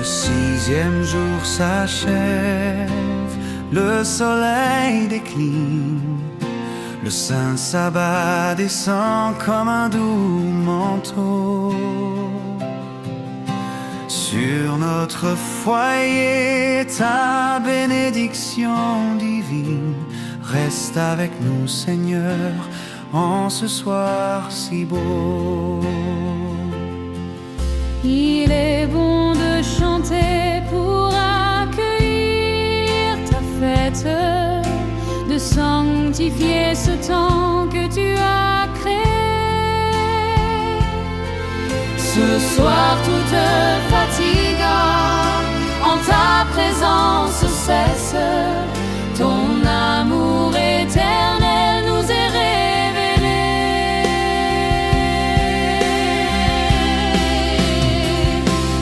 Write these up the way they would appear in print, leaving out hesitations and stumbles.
6e jour s'achève, le soleil décline, le saint sabbat descend comme un doux manteau. Sur notre foyer, ta bénédiction divine reste avec nous, Seigneur, en ce soir si beau. Il est bon de chanter pour accueillir ta fête, de sanctifier ce temps que tu as créé. Ce soir, toute fatigue en ta présence cesse, ton amour éternel nous est révélé.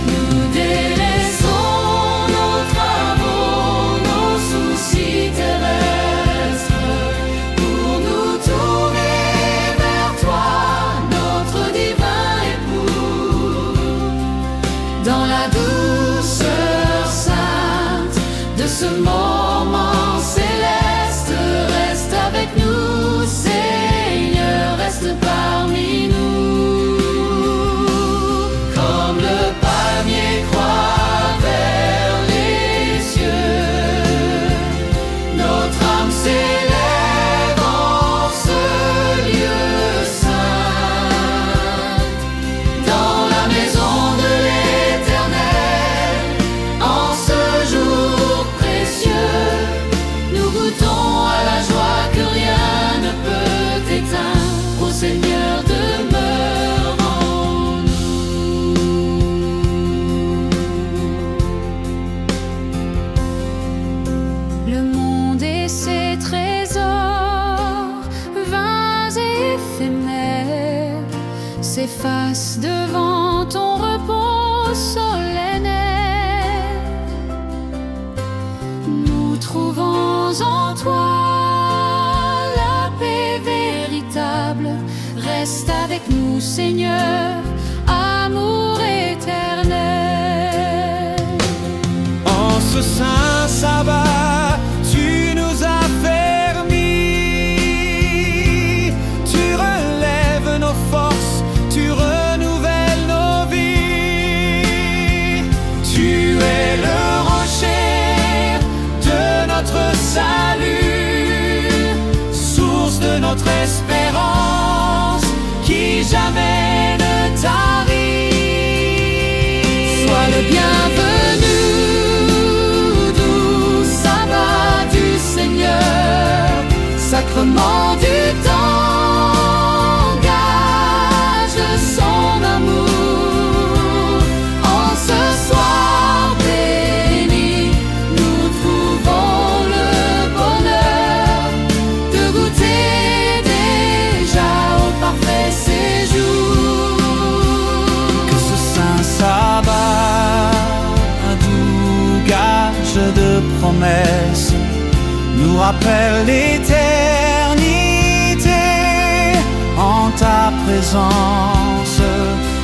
Nous délaissons nos travaux, nos soucis terrestres, pour nous tourner vers toi, notre divin époux. Dans la douceur sainte de ce moment céleste, reste avec nous, Seigneur, reste parmi nous. Comme le palmier croît vers les cieux, notre âme s'élève en ce lieu saint, dans la maison de l'Éternel. En ce jour précieux, nous goûtons à la joie que rien ne peut éteindre. Ô Seigneur, demeure en nous. Le monde et ses trésors, vains et éphémères, s'effacent devant ton repos solennel. Nous trouvons en toi la paix véritable. Reste avec nous, Seigneur, amour éternel. En ce saint sabbat, tu nous as fermis, tu relèves nos forces, tu renouvelles nos vies. Tu es le rocher de notre salut, source de notre espérance, qui jamais ne tarit. Sois le bienvenu, doux sabbat du Seigneur, sacrement du temps, gage de son amour. En ce soir béni, nous trouvons le bonheur de goûter déjà au parfait séjour. Que ce saint sabbat, un doux gage de promesses, nous rappelle l'éternité en ta présence,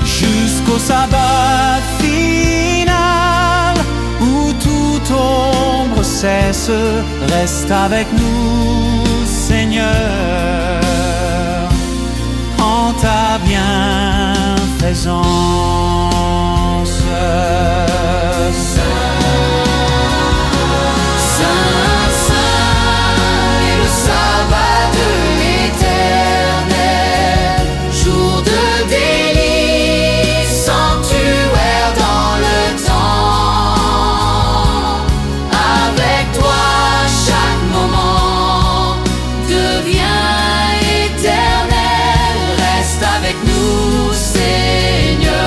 jusqu'au sabbat final où toute ombre cesse. Reste avec nous, Seigneur, en ta bienfaisance. Saint, saint est le sabbat de l'Éternel, jour de délices, sanctuaire dans le temps. Avec toi, chaque moment devient éternel. Reste avec nous, Seigneur,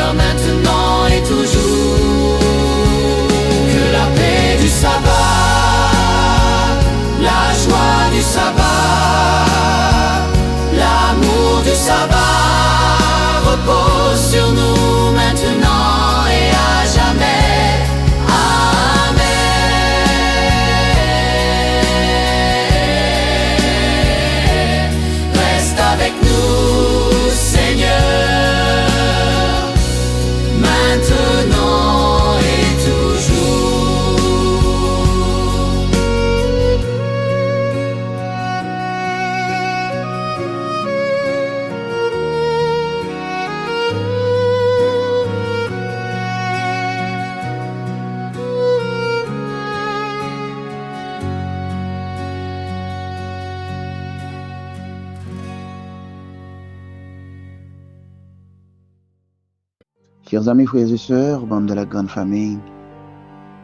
Chers amis, frères et sœurs, bande de la grande famille,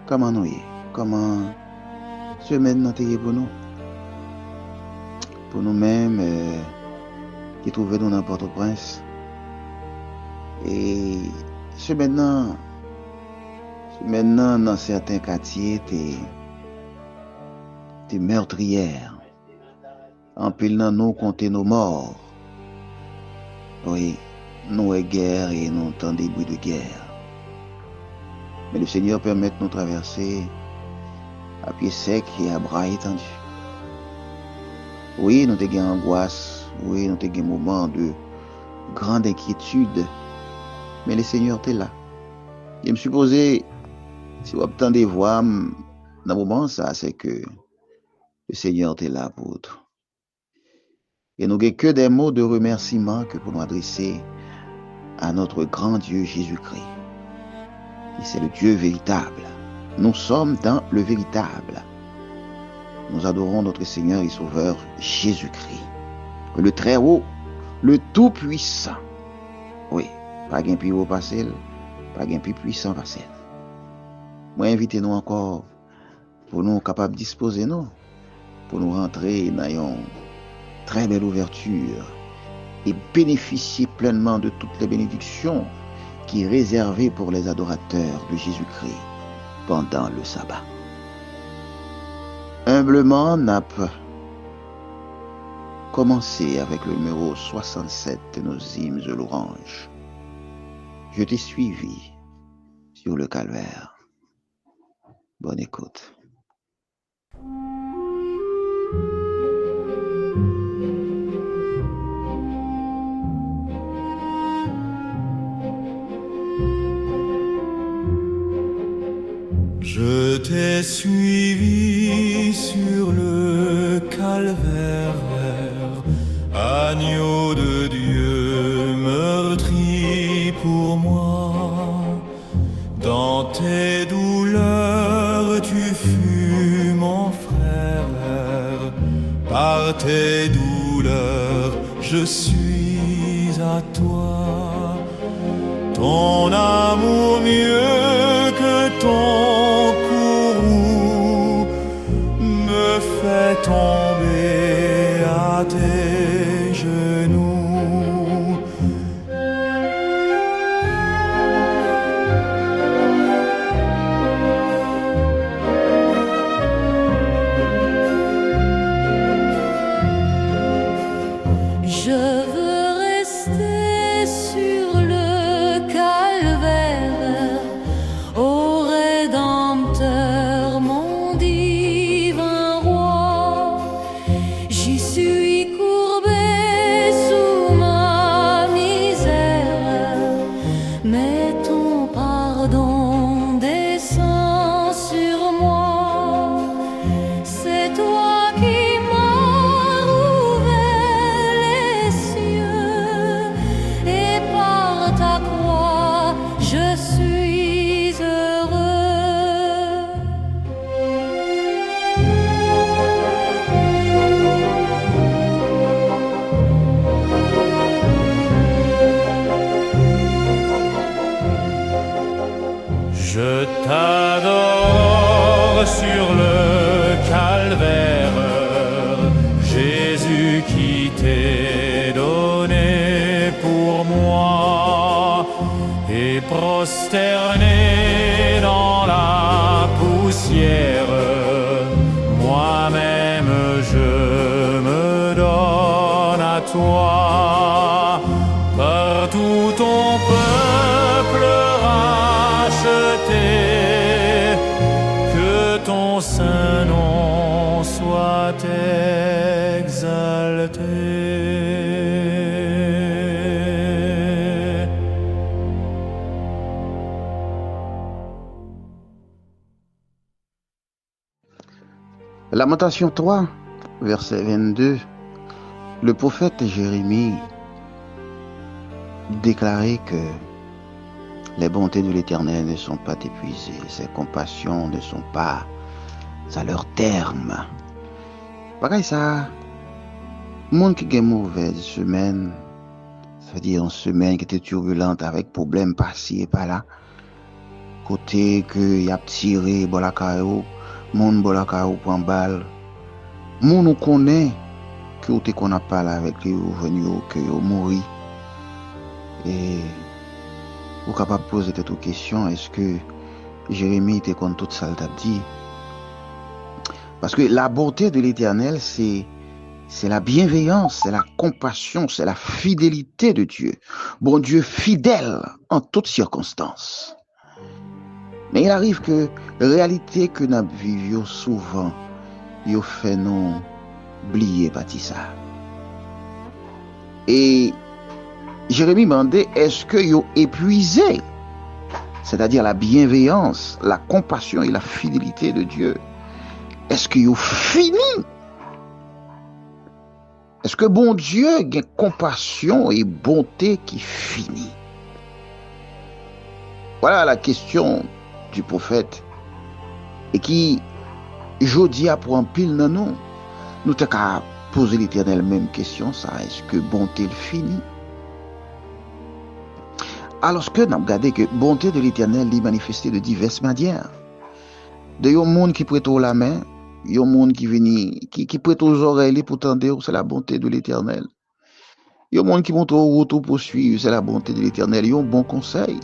comment nous y? Comment semaine nous t'ayez pour nous? Pour nous-mêmes qui trouvons nous dans Port-au-Prince. Et ce maintenant dans certains quartiers, t'es meurtrières. En pile dans nous compter nos morts. Oui, nous est guerre et nous entendons des bruits de guerre. Mais le Seigneur permet de nous traverser à pied sec et à bras étendus. Oui, nous avons angoisse. Oui, nous avons un moment de grande inquiétude. Mais le Seigneur est là. Je me suis posé, si vous entendez voix dans le moment, ça, c'est que le Seigneur est là pour tout. Et nous n'avons que des mots de remerciement que pour nous adresser à notre grand Dieu Jésus-Christ. Et c'est le Dieu véritable. Nous sommes dans le véritable. Nous adorons notre Seigneur et Sauveur Jésus-Christ. Le Très-Haut, le Tout-Puissant. Oui, pas un plus haut passé, pas un plus puissant passé. Moi, invitez-nous encore pour nous capables de disposer, nous, pour nous rentrer dans une très belle ouverture et bénéficier pleinement de toutes les bénédictions qui est réservée pour les adorateurs de Jésus-Christ pendant le sabbat. Humblement, n'a pas commencé avec le numéro 67 de nos hymnes de l'Orange. Je t'ai suivi sur le calvaire. Bonne écoute. Je t'ai suivi sur le calvaire, agneau de Dieu meurtri pour moi. Dans tes douleurs tu fus mon frère, par tes douleurs je suis à toi. Ton amour mieux que ton courroux me fait tomber à tes genoux. Je veux rester sur le calvaire, ô Rédempteur, mon divin roi. J'y suis courbé sous ma misère, mais ton pardon descend sur moi. C'est toi qui m'as ouvert les cieux, et par ta croix je suis heureux. Je t'adore sur le calvaire, Jésus qui t'est donné pour moi, et prosterné dans la poussière, moi-même je me donne à toi. Par tout ton peuple racheté, que ton saint nom soit exalté. Lamentation 3, verset 22. Le prophète Jérémie déclarait que les bontés de l'Éternel ne sont pas épuisées, ses compassions ne sont pas à leur terme. Pareil ça, monde qui a une mauvaise semaine, C'est-à-dire une semaine qui était turbulente avec problèmes par-ci et par-là. Côté que y a tiré bolakayo, moun bolakayo prend balle. Moun nous connaît que ou te qu'on a parlé avec lui ou venu que yo mouri. Et ou capable de poser cette question, est-ce que Jérémie était contre tout ça t'a dit? Parce que la bonté de l'Éternel, c'est la bienveillance, c'est la compassion, c'est la fidélité de Dieu. Bon Dieu fidèle en toutes circonstances. Mais il arrive que la réalité que nous vivons souvent, il fait nous oublier ça. Et Jérémie m'a demandé, est-ce que vous épuisé, c'est-à-dire la bienveillance, la compassion et la fidélité de Dieu, est-ce que vous fini? Est-ce que bon Dieu a compassion et bonté qui finit? Voilà la question du prophète et qui jodi a pour un pile dans nous. Nous t'as qu'à poser l'Éternel même question ça, est-ce que bonté le finit? Alors que nous avons regardé que bonté de l'Éternel est manifestée de diverses manières. De yon monde qui prête la main, yon monde qui vient qui prête aux oreilles pour tendre, c'est la bonté de l'Éternel. Yon monde qui montre au route pour suivre, c'est la bonté de l'Éternel. Yon bon conseil.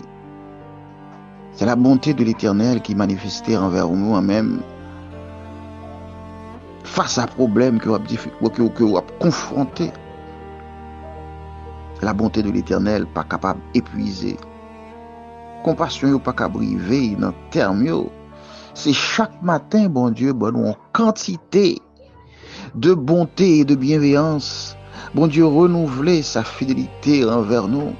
C'est la bonté de l'Éternel qui est manifestée envers nous même face à problème que vous avez confronté. La bonté de l'Éternel pas capable d'épuiser. Compassion pas capable de briver dans terme. C'est chaque matin, bon Dieu, bon nous en quantité de bonté et de bienveillance. Bon Dieu renouveler sa fidélité envers nous.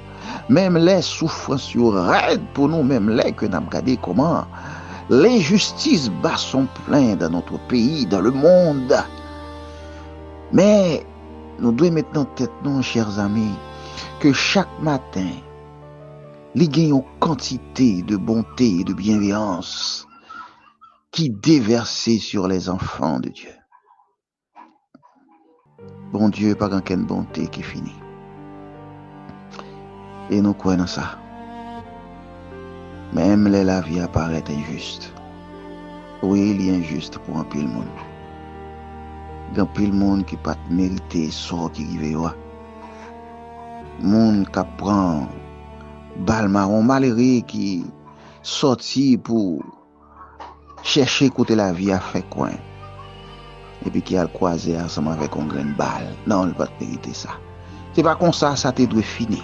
Même les souffrances raides pour nous, même les que nous avons regardé comment l'injustice bat son plein dans notre pays, dans le monde. Mais nous devons maintenant tête nous, chers amis, que chaque matin, les gagnons une quantité de bonté et de bienveillance qui déversait sur les enfants de Dieu. Bon Dieu, pas qu'une bonté qui finit. Et nous croyons dans ça. Même la vie apparaît injuste. Oui, il est injuste pour un pile monde. Un pile monde qui pas mérité sort qui arrive. Monde qui prend balle marron malheureux qui sorti pour chercher côté la vie à faire coin. Et puis qui a croisé ensemble avec une grande balle. Non, il ne va pas mériter ça. C'est pas comme ça, ça te doit finir.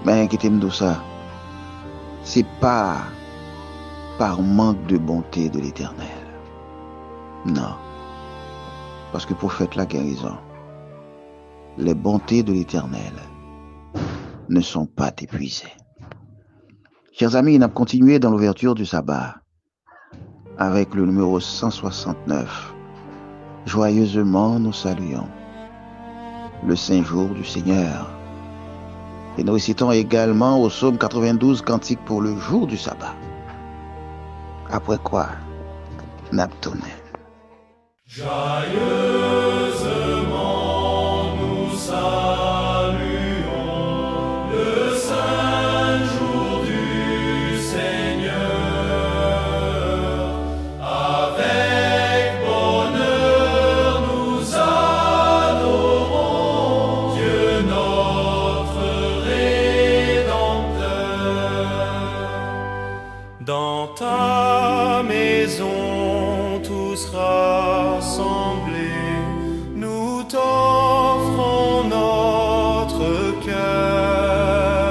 Mais inquiétez-moi de ça. C'est pas par manque de bonté de l'Éternel. Non. Parce que pour faire la guérison, les bontés de l'Éternel ne sont pas épuisées. Chers amis, nous avons continué dans l'ouverture du sabbat avec le numéro 169. Joyeusement, nous saluons le Saint jour du Seigneur. Et nous récitons également au psaume 92, cantique pour le jour du sabbat. Après quoi, Naptoné. Joyeusement nous saluons le saint jour du Seigneur. Avec bonheur nous adorons Dieu notre Rédempteur. Dans ta maison tous rassemblés, nous t'offrons notre cœur.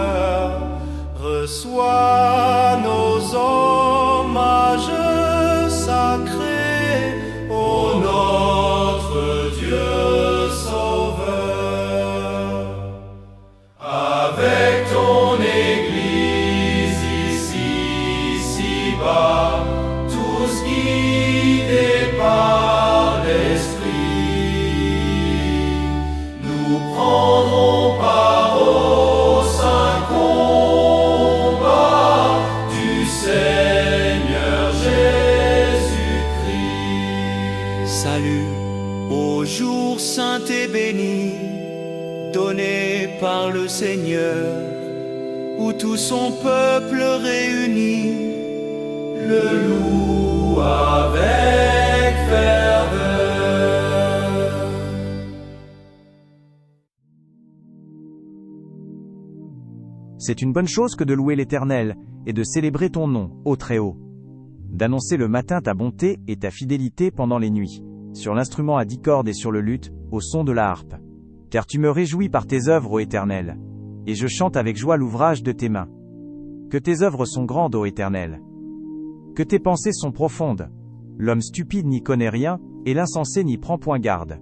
Reçois nos hommages sacrés, ô notre Dieu Sauveur. Avec ton Église ici-bas, tous guidés par l'Esprit, son peuple réuni le loue avec ferveur. C'est une bonne chose que de louer l'Éternel et de célébrer ton nom, ô Très-Haut. D'annoncer le matin ta bonté et ta fidélité pendant les nuits, sur l'instrument à 10 cordes et sur le luth, au son de la harpe. Car tu me réjouis par tes œuvres, ô Éternel, et je chante avec joie l'ouvrage de tes mains. Que tes œuvres sont grandes, ô Éternel. Que tes pensées sont profondes. L'homme stupide n'y connaît rien, et l'insensé n'y prend point garde.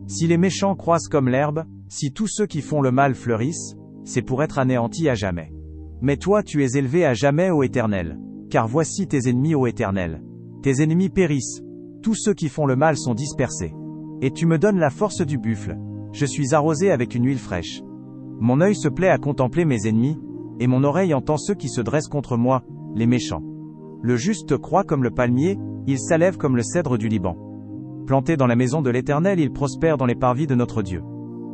Si les méchants croissent comme l'herbe, si tous ceux qui font le mal fleurissent, c'est pour être anéantis à jamais. Mais toi tu es élevé à jamais, ô Éternel. Car voici tes ennemis, ô Éternel. Tes ennemis périssent. Tous ceux qui font le mal sont dispersés. Et tu me donnes la force du buffle. Je suis arrosé avec une huile fraîche. Mon œil se plaît à contempler mes ennemis, et mon oreille entend ceux qui se dressent contre moi, les méchants. Le juste croît comme le palmier, il s'élève comme le cèdre du Liban. Planté dans la maison de l'Éternel, il prospère dans les parvis de notre Dieu.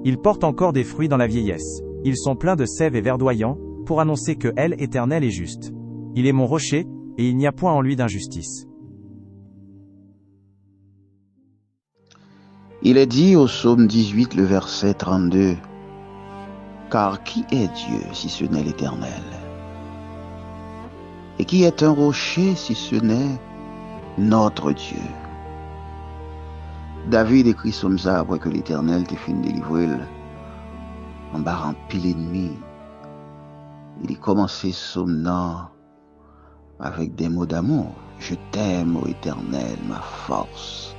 Il porte encore des fruits dans la vieillesse. Ils sont pleins de sève et verdoyants, pour annoncer que l'Éternel est juste. Il est mon rocher, et il n'y a point en lui d'injustice. Il est dit au psaume 18, le verset 32, « Car qui est Dieu si ce n'est l'Éternel? Et qui est un rocher si ce n'est notre Dieu? » David écrit comme ça après que l'Éternel t'ait fini de délivrer en bas en pile ennemi. Il a commencé somnant avec des mots d'amour. Je t'aime, ô Éternel, ma force.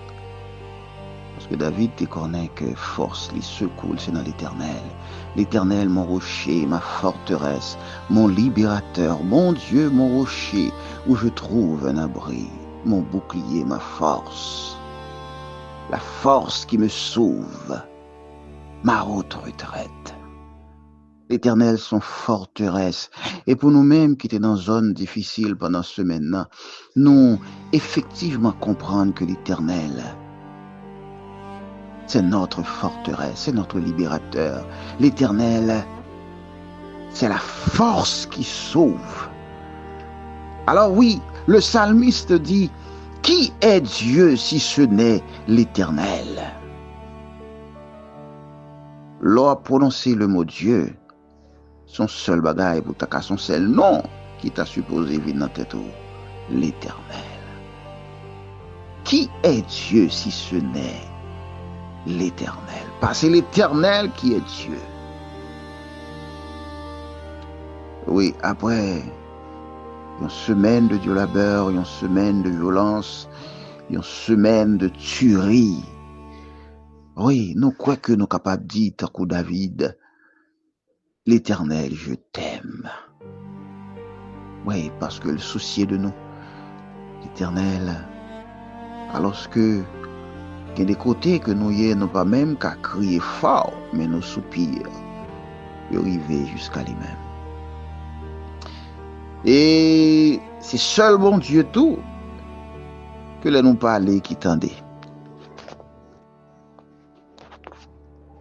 Parce que David te connaît que force, les secours, c'est dans l'Éternel. L'Éternel, mon rocher, ma forteresse, mon libérateur, mon Dieu, mon rocher, où je trouve un abri, mon bouclier, ma force. La force qui me sauve, ma haute retraite. L'Éternel, son forteresse. Et pour nous-mêmes qui étaient dans une zone difficile pendant ce semaine-là, nous effectivement comprendre que l'Éternel, c'est notre forteresse, c'est notre libérateur. L'Éternel, c'est la force qui sauve. Alors oui, le psalmiste dit, « Qui est Dieu si ce n'est l'Éternel » L'on a prononcé le mot Dieu, son seul bagaille pour ta son seul nom qui t'a supposé venir dans tête, l'Éternel. Qui est Dieu si ce n'est l'Éternel? Parce que c'est l'Éternel qui est Dieu. Oui, après une semaine de Dieu labeur, une semaine de violence, une semaine de tuerie. Oui, nous croyons que nous sommes capables de dire, tant que David, l'Éternel, je t'aime. Oui, parce que le souci est de nous. L'Éternel, alors que il y a des côtés que nous n'avons pas même qu'à crier fort, mais nos soupirs, ils arrivent jusqu'à lui-même. Et c'est seul bon Dieu tout que les nous parler qui tendait.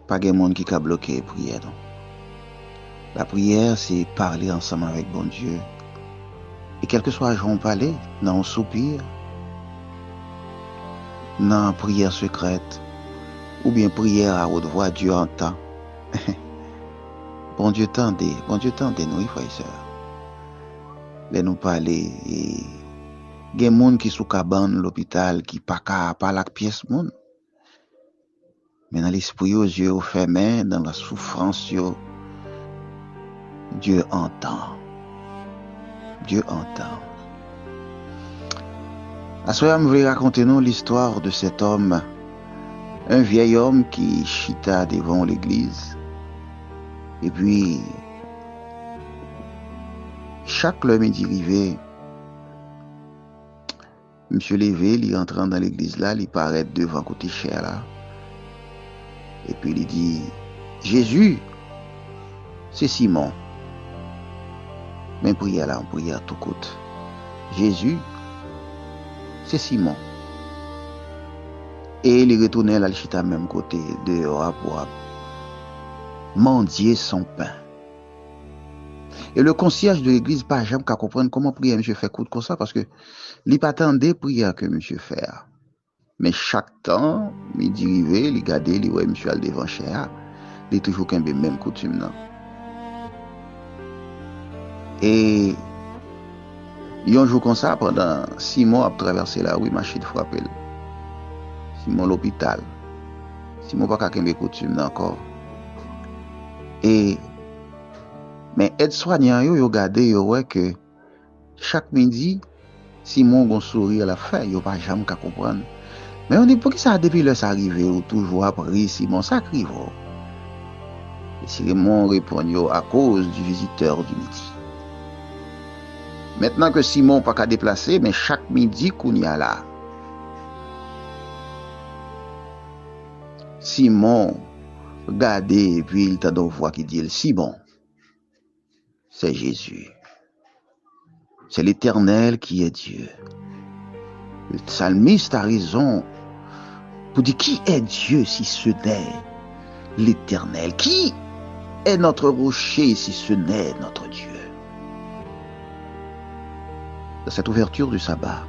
Pas de monde qui a bloqué la prière. Non. La prière, c'est parler ensemble avec bon Dieu. Et quel que soit où on parle, dans un soupir, dans une prière secrète, ou bien prière à haute voix, Dieu entend. Bon Dieu tendez nous, frères et sœurs. Les nous parler. Et il y a des gens qui sont cabane l'hôpital, qui pas par la pièce monde. Mais dans l'esprit, aux yeux fermés, dans la souffrance, Dieu entend. Dieu entend. À ce moment, je vais raconter nous l'histoire de cet homme, un vieil homme qui chita devant l'église. Et puis, chaque le midi arrivé, monsieur levé, il rentrant dans l'église là, il paraît devant côté cher là. Et puis il dit, Jésus, c'est Simon. Mais prière là, on prie à tout côté. Jésus, c'est Simon. Et il retournait là, il chita même côté dehors pour mendier son pain. Et le concierge de l'église, pas jamais qu'à comprendre comment prier monsieur fait coûte comme ça, parce que il pas attendait prière que monsieur fait. Mais chaque temps, il dirigeait, il gardait, il voyait monsieur al devant cher, il toujours qu'un même coutume là. Et un jour comme ça, pendant 6 mois, à traverser la rue, machine frappé. Simon l'hôpital. Simon pas qu'à coutume encore. Et mais aide-soignant yo regardé yo ouais que chaque midi Simon gon sourire à la fin, yo pas jamais qu'à comprendre. Mais on dit pour qui ça depuis là ça arrivé ou toujours après Simon ça crive. Et Simon répond yo à cause du visiteur du midi. Maintenant que Simon pas qu'à déplacer, mais chaque midi qu'on y a là. Simon regardez et puis il t'a une voix qui dit Simon, c'est Jésus. C'est l'Éternel qui est Dieu. Le psalmiste a raison pour dire qui est Dieu si ce n'est l'Éternel? Qui est notre rocher si ce n'est notre Dieu? Dans cette ouverture du sabbat,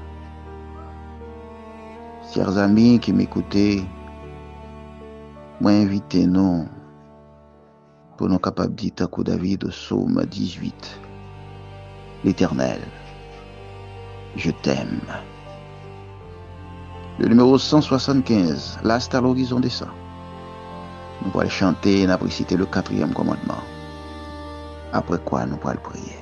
chers amis qui m'écoutez, moi invitez nous pour nous capables de dire tant que David au psaume 18, l'Éternel, je t'aime. Le numéro 175, là c'est à l'horizon de ça. Nous allons chanter et nous citer le 4e commandement. Après quoi nous allons prier.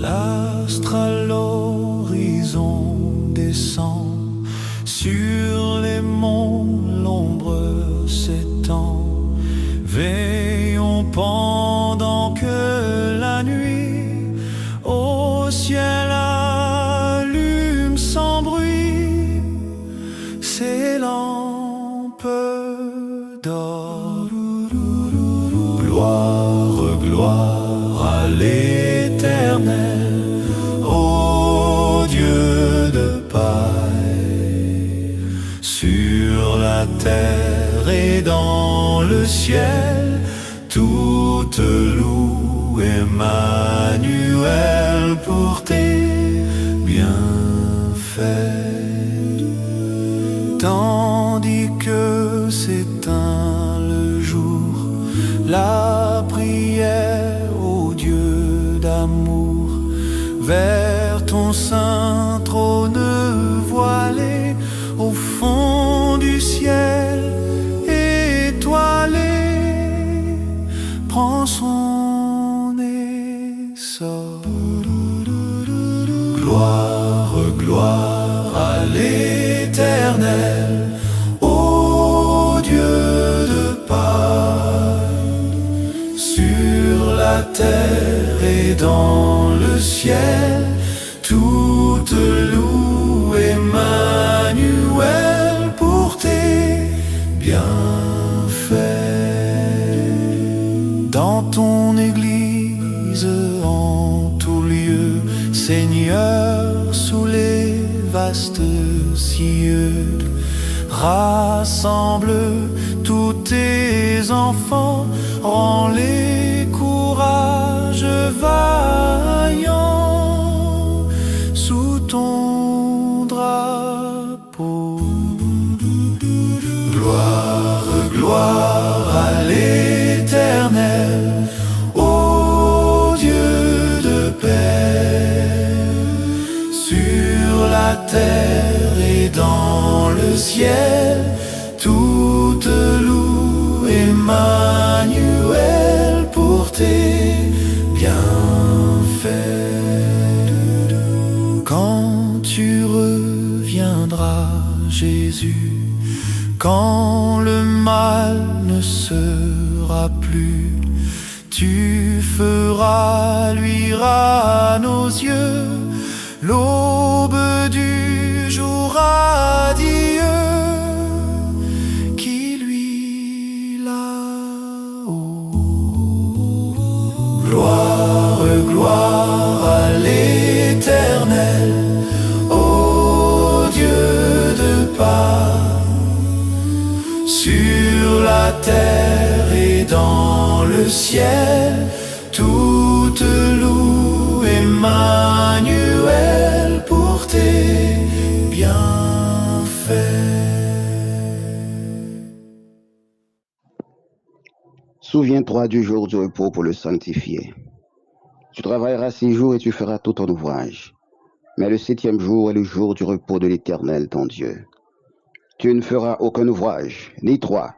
L'astre à l'horizon descend, sur les monts l'ombre s'étend. Veillons pendant que la nuit au ciel allume sans bruit ses lampes d'or. Gloire, gloire à l'Éternel, ô Dieu de paix, sur la terre et dans le ciel, toute loue Emmanuel pour tes bienfaits. Tandis que s'éteint le jour, la prière au Dieu d'amour, vers ton saint trône voilé, au fond du ciel étoilé, prend son essor. Gloire, gloire à l'Éternel, ô Dieu de paix, sur la terre et dans le ciel, toute loue Emmanuel pour tes bienfaits. Dans ton église en tout lieu, Seigneur, sous les vastes cieux, rassemble tous tes enfants, rends-les courage vaillant sous ton drapeau. Gloire, gloire à l'Éternel, ô Dieu de paix, sur la terre et dans le ciel, toute loue Emmanuel pour tes bienfaits. Quand tu reviendras, Jésus, quand le mal ne sera plus, tu feras luire à nos yeux l'aube du jour radieux qui luit là-haut. Gloire, gloire à l'Éternel, ciel, toute loue Emmanuel pour tes bienfaits. Souviens-toi du jour du repos pour le sanctifier. Tu travailleras 6 jours et tu feras tout ton ouvrage. Mais le 7e jour est le jour du repos de l'Éternel, ton Dieu. Tu ne feras aucun ouvrage, ni toi,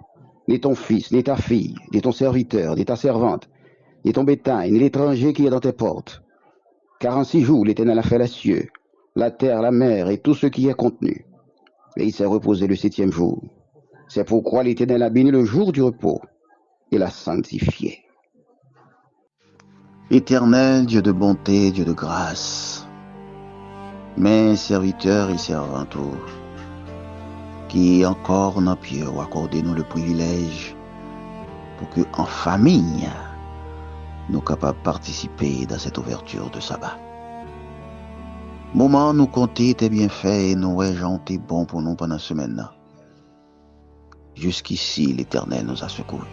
ni ton fils, ni ta fille, ni ton serviteur, ni ta servante, ni ton bétail, ni l'étranger qui est dans tes portes. Car en 6 jours, l'Éternel a fait les cieux, la terre, la mer et tout ce qui est contenu. Et il s'est reposé le 7e jour. C'est pourquoi l'Éternel a béni le jour du repos et l'a sanctifié. Éternel, Dieu de bonté, Dieu de grâce, mes serviteurs et servantes, qui encore n'a pu accorder nous le privilège pour que en famille nous capables de participer dans cette ouverture de sabbat. Moment nous compter tes bienfaits et nous réjouir bon pour nous pendant la semaine. Jusqu'ici, l'Éternel nous a secourus.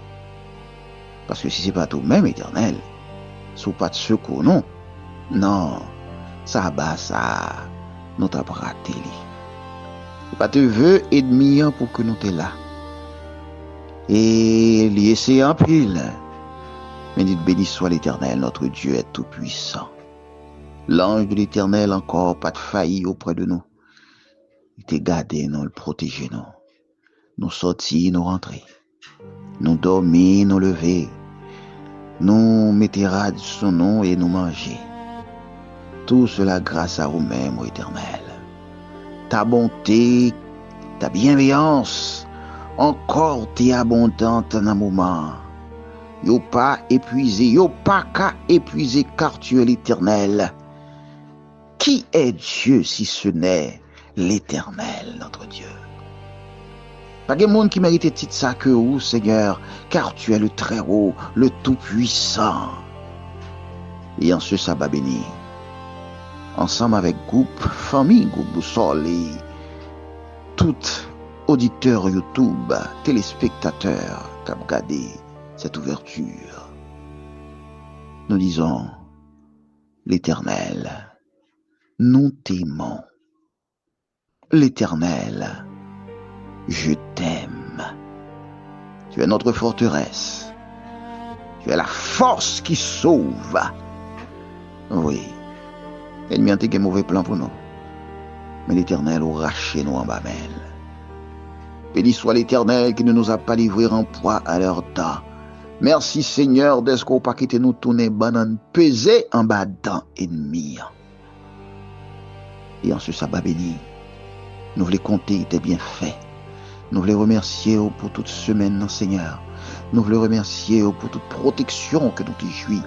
Parce que si c'est pas tout même Éternel, sous pas de secours, non. Non, ça, nous t'a raté. C'est pas te veux et demi pour que nous t'es là. Et l'essayer en pile. Mais dit béni soit l'Éternel, notre Dieu est tout puissant. L'ange de l'Éternel encore pas de failli auprès de nous. Il t'a gardé, nous le protéger, nous. Nous sortir, nous rentrer. Nous dormir, nous lever. Nous mettra son nom et nous manger. Tout cela grâce à vous-même, ô Éternel. Ta bonté, ta bienveillance, encore t'es abondante dans un moment. Yo pas épuisé, yo pas qu'à épuiser car tu es l'Éternel. Qui est Dieu si ce n'est l'Éternel, notre Dieu? Pas de monde qui mérite titre ça que vous, Seigneur, car tu es le Très-Haut, le Tout-Puissant. Et en ce sabbat béni, ensemble avec groupe, famille, groupe Boussole et tout auditeur YouTube, téléspectateur qui a regardé cette ouverture, nous disons, l'Éternel, nous t'aimons. L'Éternel, je t'aime. Tu es notre forteresse. Tu es la force qui sauve. Oui. L'ennemi a un mauvais plan pour nous. Mais l'Éternel aura raché nous en bas-mêle. Béni soit l'Éternel qui ne nous a pas livrés en proie à leur temps. Merci Seigneur d'être qu'on pas quitté nous tourner banane pesée en bas d'un ennemi. Et en ce sabbat béni, nous voulons compter tes bienfaits. Nous voulons remercier pour toute semaine, Seigneur. Nous voulons remercier pour toute protection que nous te jouis.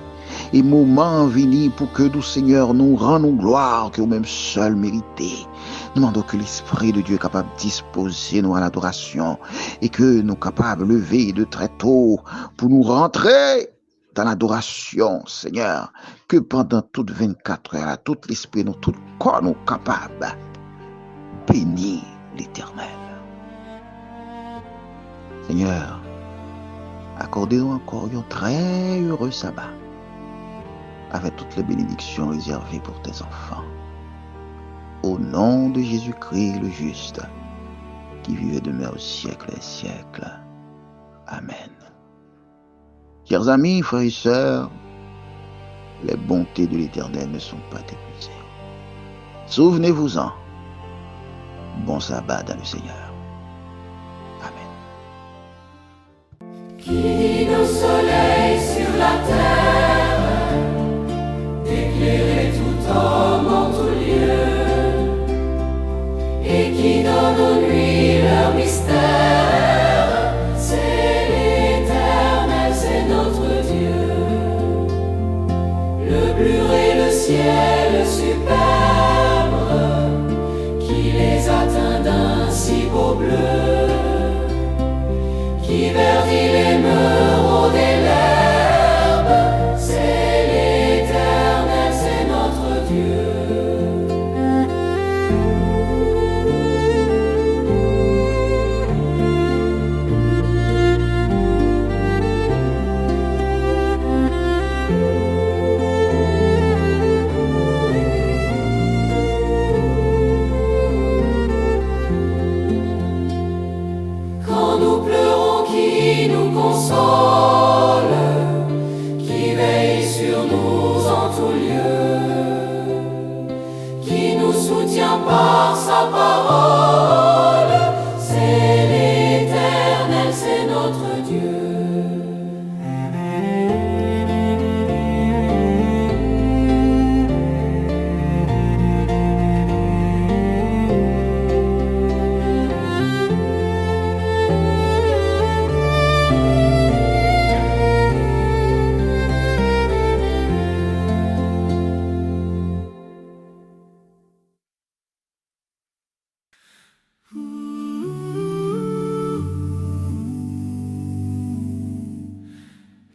Et moment venu pour que nous, Seigneur, nous rendons gloire que nous-mêmes seuls mérités. Nous demandons que l'Esprit de Dieu est capable de disposer nous à l'adoration et que nous capables de lever de très tôt pour nous rentrer dans l'adoration, Seigneur. Que pendant toutes 24 heures, tout l'Esprit, nous, tout le corps, nous capables. Bénis l'Éternel. Seigneur, accordez-nous encore un très heureux sabbat avec toutes les bénédictions réservées pour tes enfants. Au nom de Jésus-Christ le juste, qui vit et demeure au siècle des siècles. Amen. Chers amis, frères et sœurs, les bontés de l'Éternel ne sont pas épuisées. Souvenez-vous-en. Bon sabbat dans le Seigneur. Qui dit au soleil sur la terre, d'éclairer tout homme en tout lieu, et qui donne aux nuits leur mystère, c'est l'Éternel, c'est notre Dieu. Le bleu et le ciel superbe, qui les atteint d'un si beau bleu, qui verdit les mereaux des l'herbe, c'est l'Éternel, c'est notre Dieu. dans sa parole. C'est l'Éternel, c'est notre Dieu.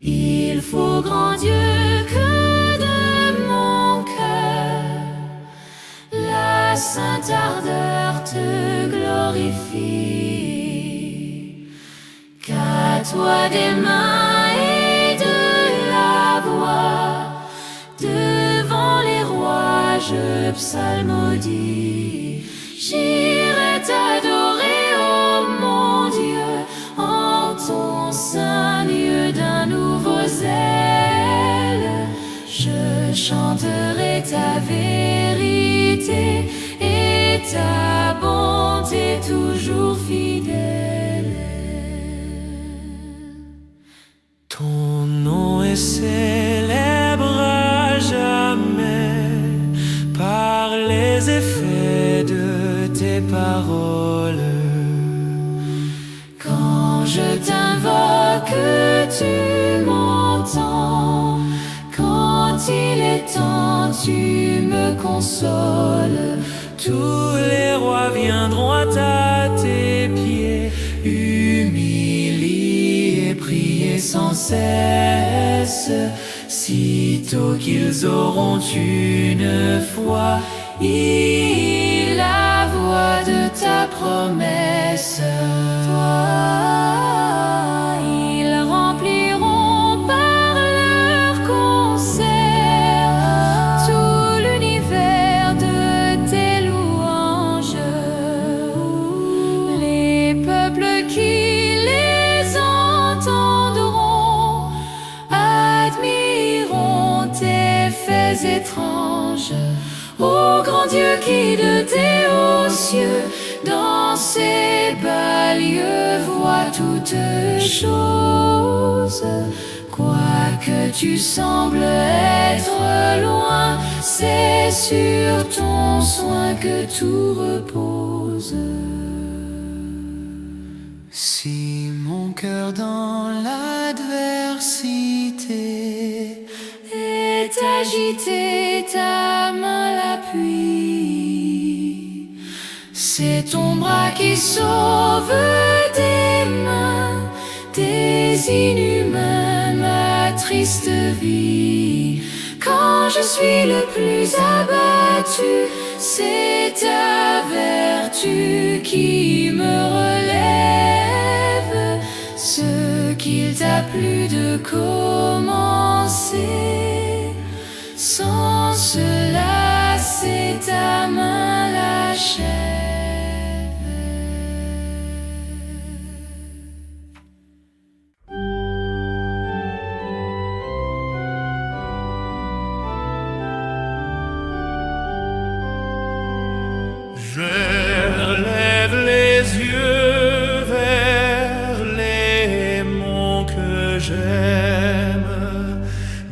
Il faut, grand Dieu, que de mon cœur la sainte ardeur te glorifie, qu'à toi des mains et de la voix, devant les rois je psalmodie. J'irai t'adorer, ô mon Dieu, en ton saint lieu d'un nouveau zèle. Je chanterai ta vérité et ta bonté toujours fidèle. Ton nom est célèbre à jamais par les effets de tes paroles. Quand je t'invoque, tu m'entends. Quand il est temps, tu me consoles. Tous les rois viendront à tes pieds, humiliés et prier sans cesse. Sitôt qu'ils auront une foi, ils la voix de ta promesse. Toi, ils rempliront par leur concert tout l'univers de tes louanges. Les peuples qui les entendront admireront tes faits étranges. Ô grand Dieu qui de tes hauts cieux, dans ces bas lieux, vois toutes choses. Quoique tu sembles être loin, c'est sur ton soin que tout repose. Si mon cœur dans l'adversité est agité, ta main l'appuie. C'est ton bras qui sauve des mains des inhumains ma triste vie. Quand je suis le plus abattu, c'est ta vertu qui me relève. Ce qu'il t'a plu de commencer, sans cela c'est ta main l'achève. je lève les yeux vers les monts que j'aime.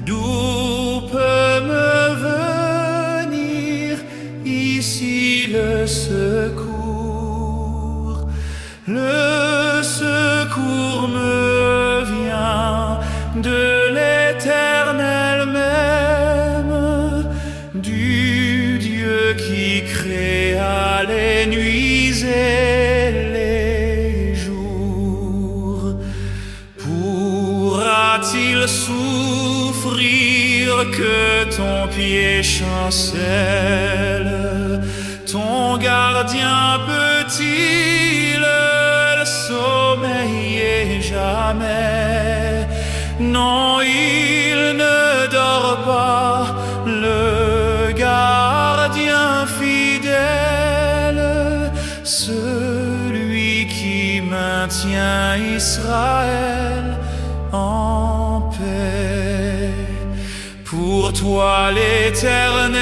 D'où peut me venir ici le secours? Le secours me vient de l'Éternel même, du Dieu qui créa les nuits et les jours. Pourra-t-il souffrir que ton pied chancelle? Ton gardien peut-il sommeiller jamais? Non, il ne dort pas, le gardien fidèle, celui qui maintient Israël en paix. Pour toi l'Éternel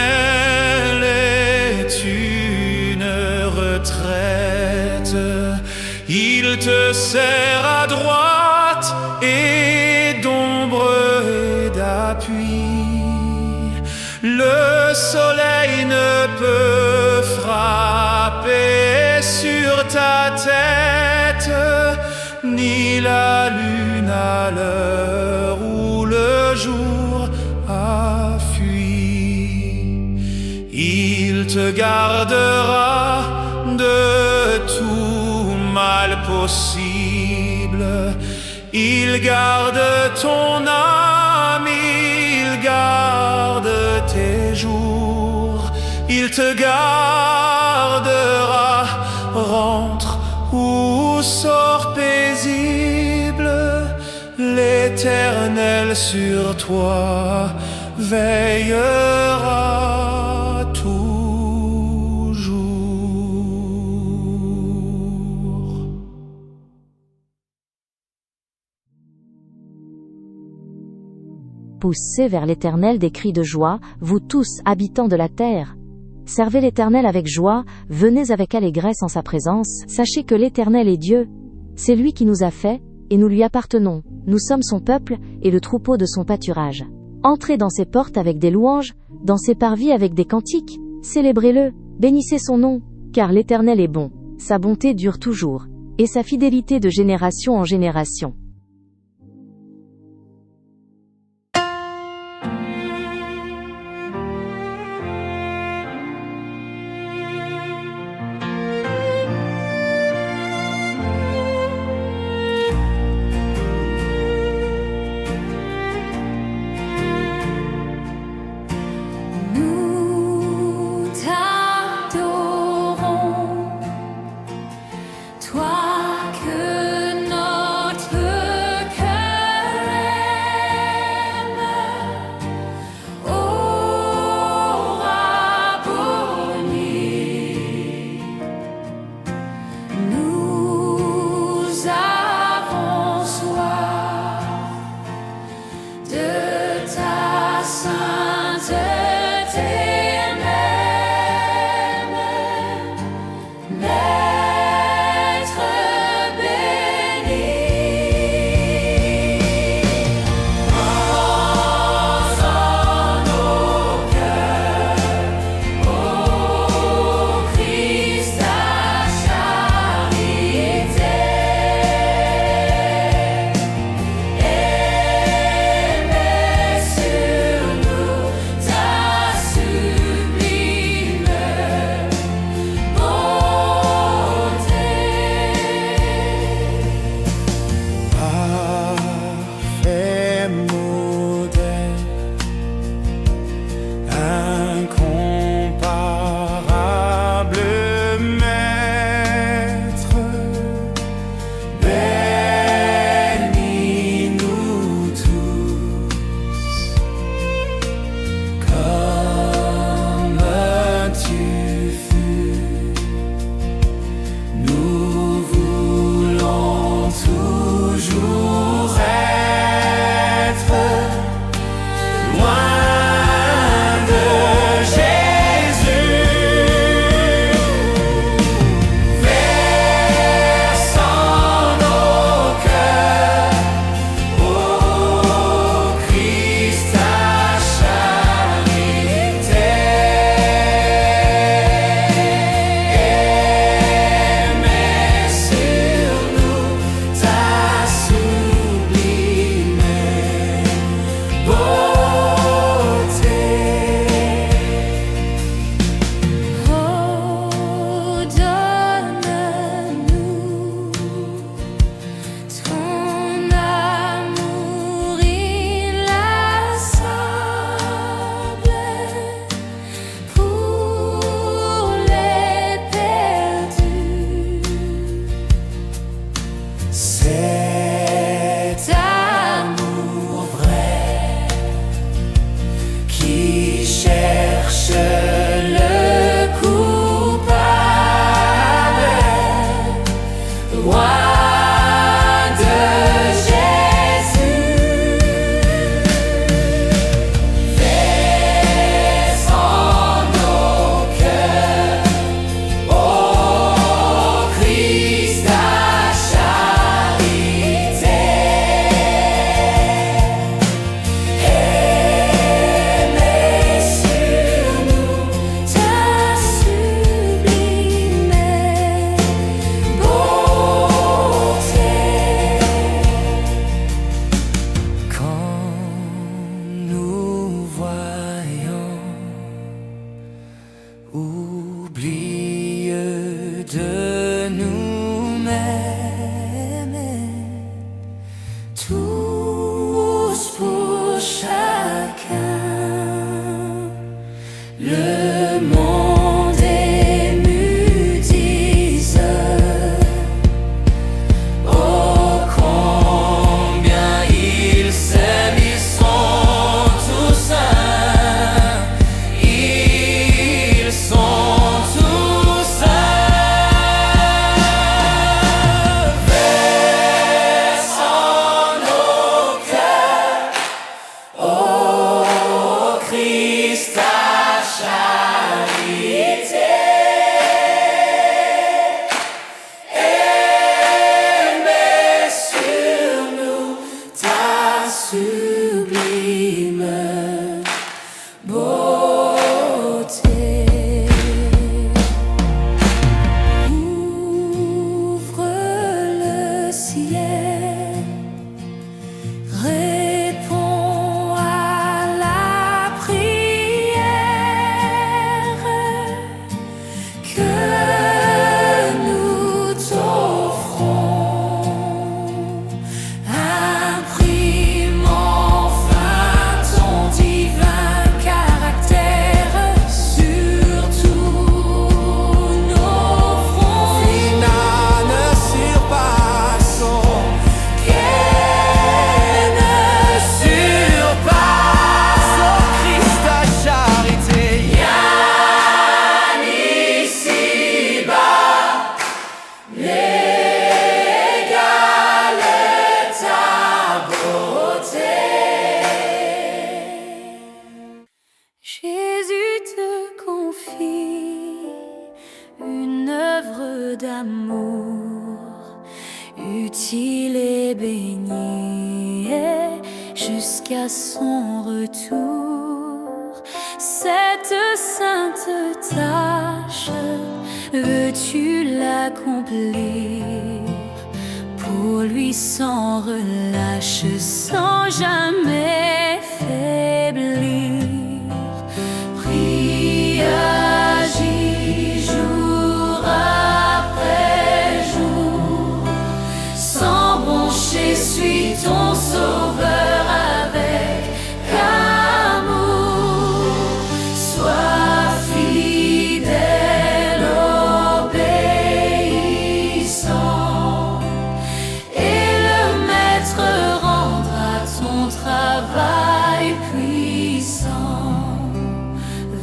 est une te sert à droite et d'ombre et d'appui. Le soleil ne peut frapper sur ta tête, ni la lune à l'heure où le jour a fui. Il te gardera de tout mal possible. Il garde ton âme, il garde tes jours. Il te gardera, rentre ou sors paisible. L'Éternel sur toi veillera toujours. Poussez vers l'Éternel des cris de joie, vous tous, habitants de la terre. Servez l'Éternel avec joie, venez avec allégresse en sa présence, sachez que l'Éternel est Dieu. C'est lui qui nous a fait, et nous lui appartenons, nous sommes son peuple, et le troupeau de son pâturage. Entrez dans ses portes avec des louanges, dans ses parvis avec des cantiques, célébrez-le, bénissez son nom, car l'Éternel est bon, sa bonté dure toujours, et sa fidélité de génération en génération. Nous t'adorons, toi que notre nous t'offrons. Imprime enfin ton divin caractère sur tous nos fronts. Finane surpassons, Qu'elle ne surpasse oh Christ ta charité. rien ici-bas n'égale ta beauté. Jésus te confie une œuvre d'amour utile et bénie jusqu'à son retour. Cette sainte tâche, veux-tu l'accomplir pour lui sans relâche, sans jamais faiblir? Prie, agis jour après jour, sans broncher, suis ton sauveur avec amour. Sois fidèle, obéissant, et le maître rendra ton travail puissant.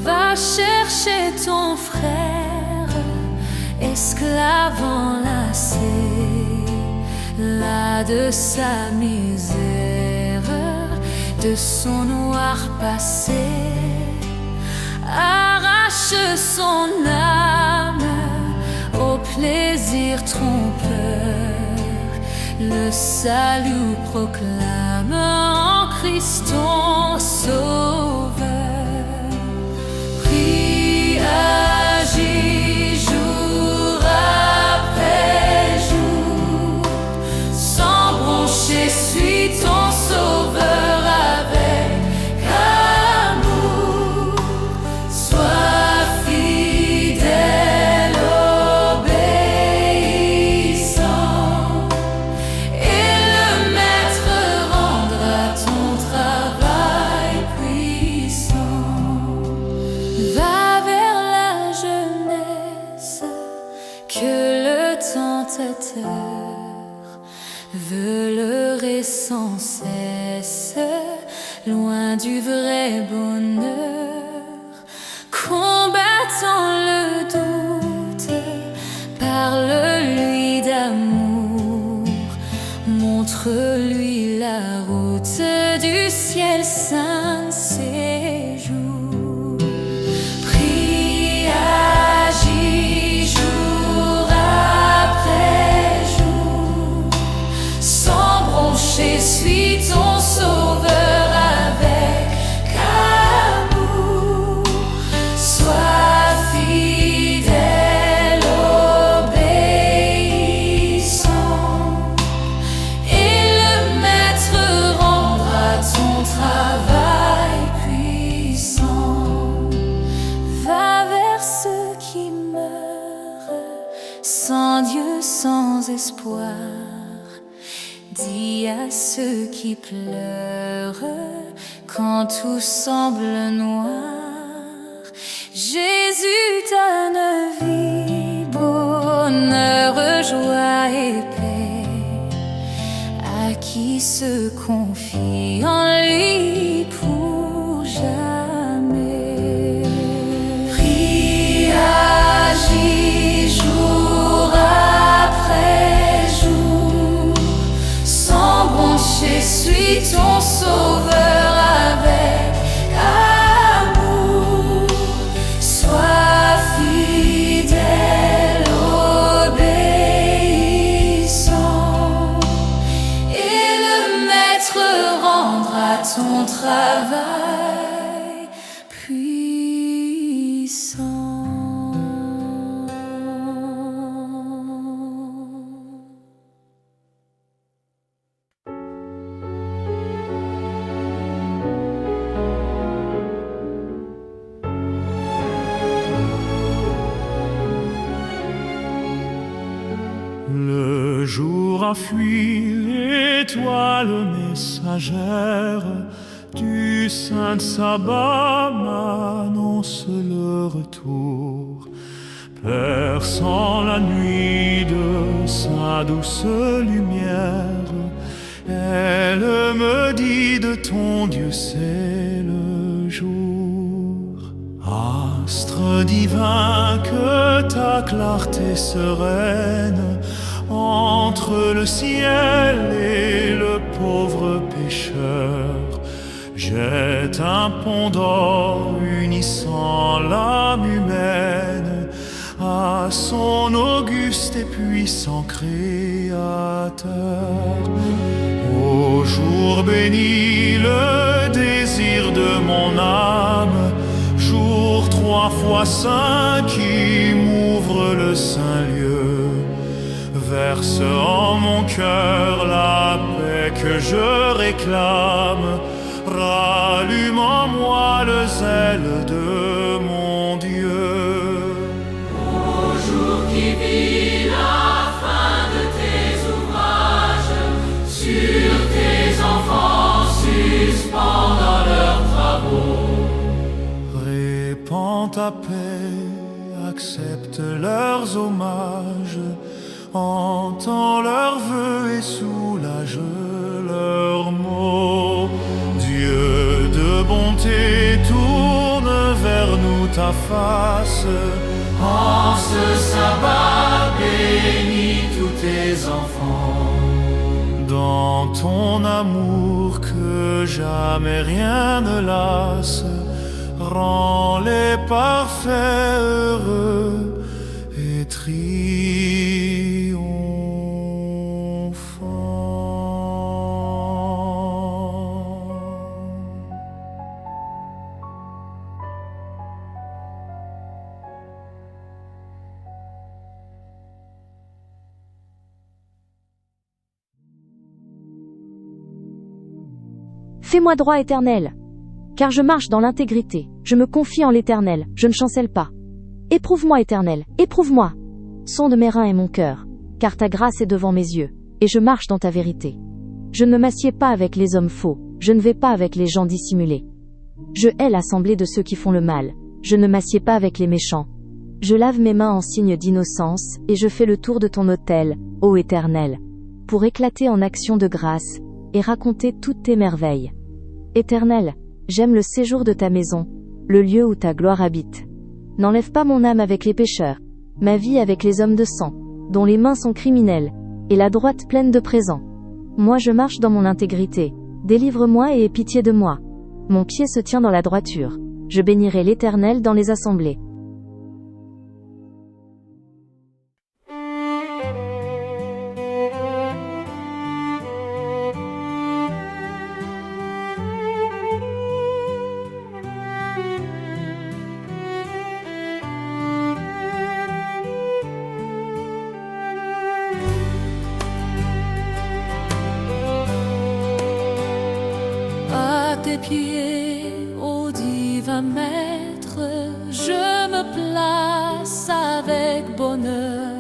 Va chercher ton frère, esclave enlacé, là de sa misère, de son noir passé. Arrache son âme au plaisir trompeur, le salut proclame en Christ ton sauveur. Prie, agis jour après jour, sans broncher, suis ton sauveur avec amour. Sois fidèle, obéissant, et le maître rendra ton travail puissant. Va vers la jeunesse que le tentateur veut leurrer sans cesse, loin du vrai bonheur. Combattant le doute, parle-lui d'amour, montre-lui la route du ciel saint séjour. Prie, agis jour après jour, sans broncher, suis ton sauveur avec amour. Sois fidèle, obéissant, et le maître rendra ton travail puissant. Va vers ceux qui meurent, sans Dieu, sans espoir. Dis à ceux qui pleurent quand tout semble noir, Jésus donne vie, bonheur, joie et paix à qui se confie en lui pour jamais. Prie, agis jour après jour, sans broncher, suis ton sauveur avec amour. Sois fidèle, obéissant, et le maître rendra ton travail puissant. Le jour a fui, l'étoile messagère du saint sabbat m'annonce le retour, perçant la nuit de sa douce lumière. Elle me dit de ton Dieu c'est le jour. Astre divin, que ta clarté sereine entre le ciel et le pauvre pécheur jette un pont d'or unissant l'âme humaine à son auguste et puissant Créateur. Ô jour béni, le désir de mon âme, jour 3 fois saint qui m'ouvre le saint lieu, verse en mon cœur la paix que je réclame, rallume en moi le zèle de mon Dieu. Ô jour qui vit la fin de tes ouvrages, sur tes enfants suspendant leurs travaux, répands ta paix, accepte leurs hommages, entends leurs vœux et soulage leurs maux. Dieu de bonté, tourne vers nous ta face, en ce sabbat bénis tous tes enfants. dans ton amour que jamais rien ne lasse, rends-les parfaits, heureux et triomphants. Fais-moi droit, Éternel, car je marche dans l'intégrité, je me confie en l'Éternel, je ne chancelle pas. Éprouve-moi, Éternel, éprouve-moi. Sonde mes reins et mon cœur, car ta grâce est devant mes yeux, et je marche dans ta vérité. Je ne m'assieds pas avec les hommes faux, je ne vais pas avec les gens dissimulés. Je hais l'assemblée de ceux qui font le mal, je ne m'assieds pas avec les méchants. Je lave mes mains en signe d'innocence, et je fais le tour de ton autel, ô Éternel, pour éclater en action de grâce, et raconter toutes tes merveilles. Éternel, j'aime le séjour de ta maison, le lieu où ta gloire habite. N'enlève pas mon âme avec les pécheurs, ma vie avec les hommes de sang, dont les mains sont criminelles, et la droite pleine de présents. Moi je marche dans mon intégrité, délivre-moi et aie pitié de moi. Mon pied se tient dans la droiture, je bénirai l'Éternel dans les assemblées. À tes pieds, ô divin maître, je me place avec bonheur.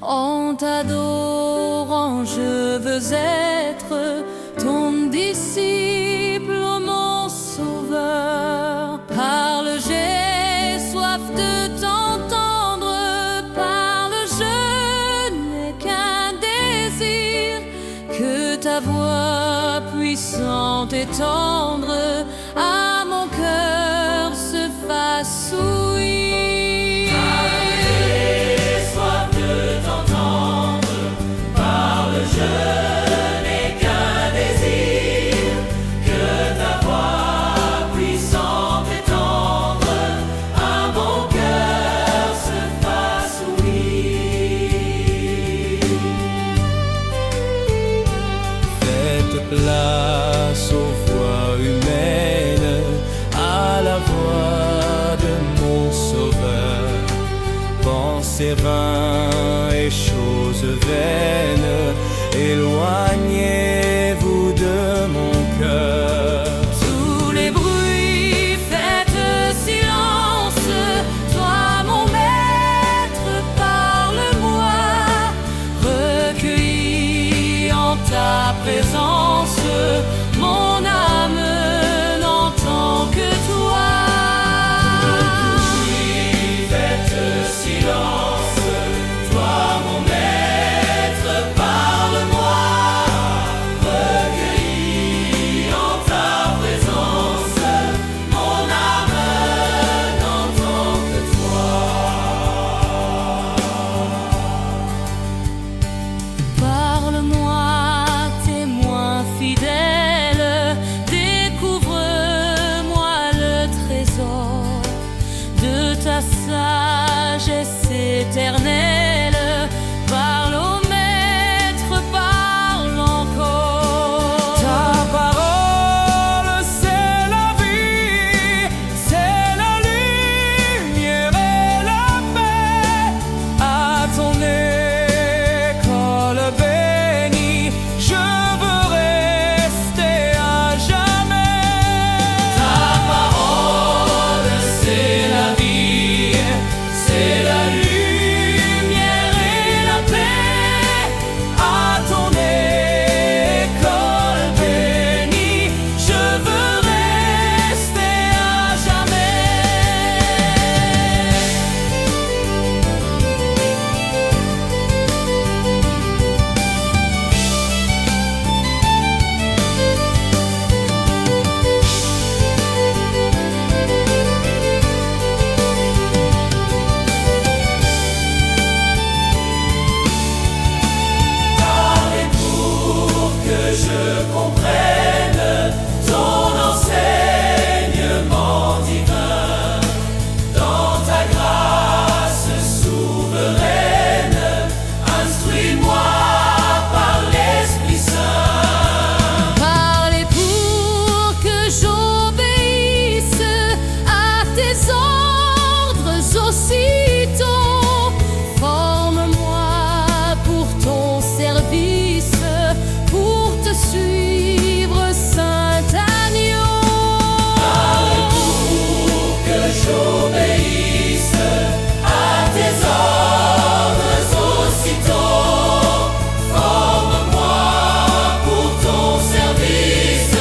En t'adorant, je veux être ton disciple, ô mon sauveur. Parle, j'ai soif de t'entendre. Parle, je n'ai qu'un désir, que ta voix puissante et tendre à mon cœur se fasse ouïr. j'ai soif de t'entendre. Parle, je n'ai qu'un désir, que ta voix puissante et tendre à mon cœur se fasse ouïr. Faites place aux voix humaines, à la voix de mon sauveur. Pensées vaines et choses vaines, éloignez-vous de mon cœur. Tous les bruits, faites silence. Toi, mon maître, parle-moi. présence, mon âme n'entend que toi. Oui, faites silence, toi mon maître, parle-moi, recueilli en ta présence, mon âme n'entend que toi. Parle-moi, témoin fidèle, découvre-moi le trésor de ta sagesse éternelle. Parle au maître, parle encore. Ta parole, c'est la vie, c'est la lumière et la paix. À ton école bénie, je veux rester à jamais. Ta parole, c'est la vie, c'est la lumière et la paix. À ton école bénie, je veux rester à jamais. Parlez pour que je comprenne ton enseignement divin. Dans ta grâce souveraine, instruis-moi par l'Esprit Saint. Parlez pour que j'obéisse à tes ordres aussitôt. Forme-moi pour ton service, pour te suivre, Saint Agneau. Pour que j'obéisse à tes ordres aussitôt. Forme-moi pour ton service,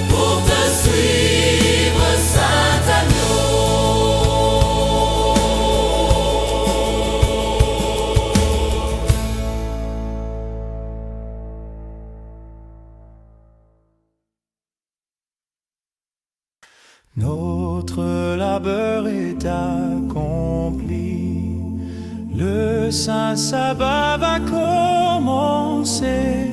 pour te suivre, Saint Agneau. Notre labeur est accompli, le saint sabbat va commencer.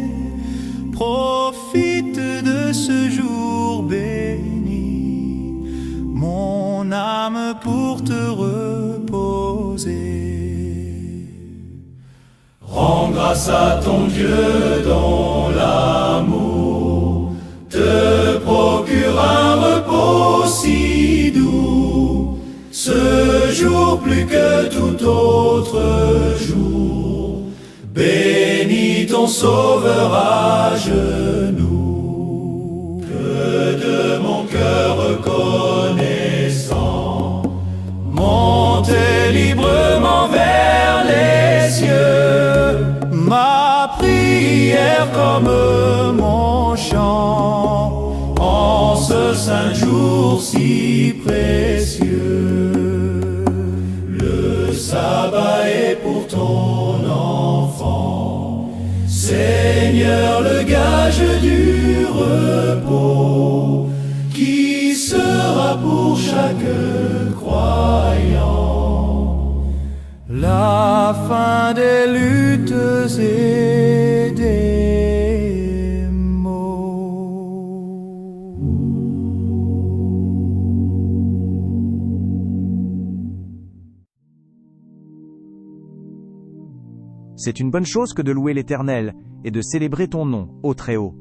Profite de ce jour béni, mon âme, pour te reposer. Rends grâce à ton Dieu dont l'amour te procure un repos si doux. Ce jour plus que tout autre jour, bénis ton Sauveur à genoux. Que de mon cœur reconnaissant, monter librement vers les cieux, ma prière comme mon chant, en ce saint jour si précieux. Le sabbat est pour ton enfant, Seigneur, le gage du repos, qui sera pour chaque croyant la fin des luttes et des maux. C'est une bonne chose que de louer l'Éternel, et de célébrer ton nom, ô Très-Haut.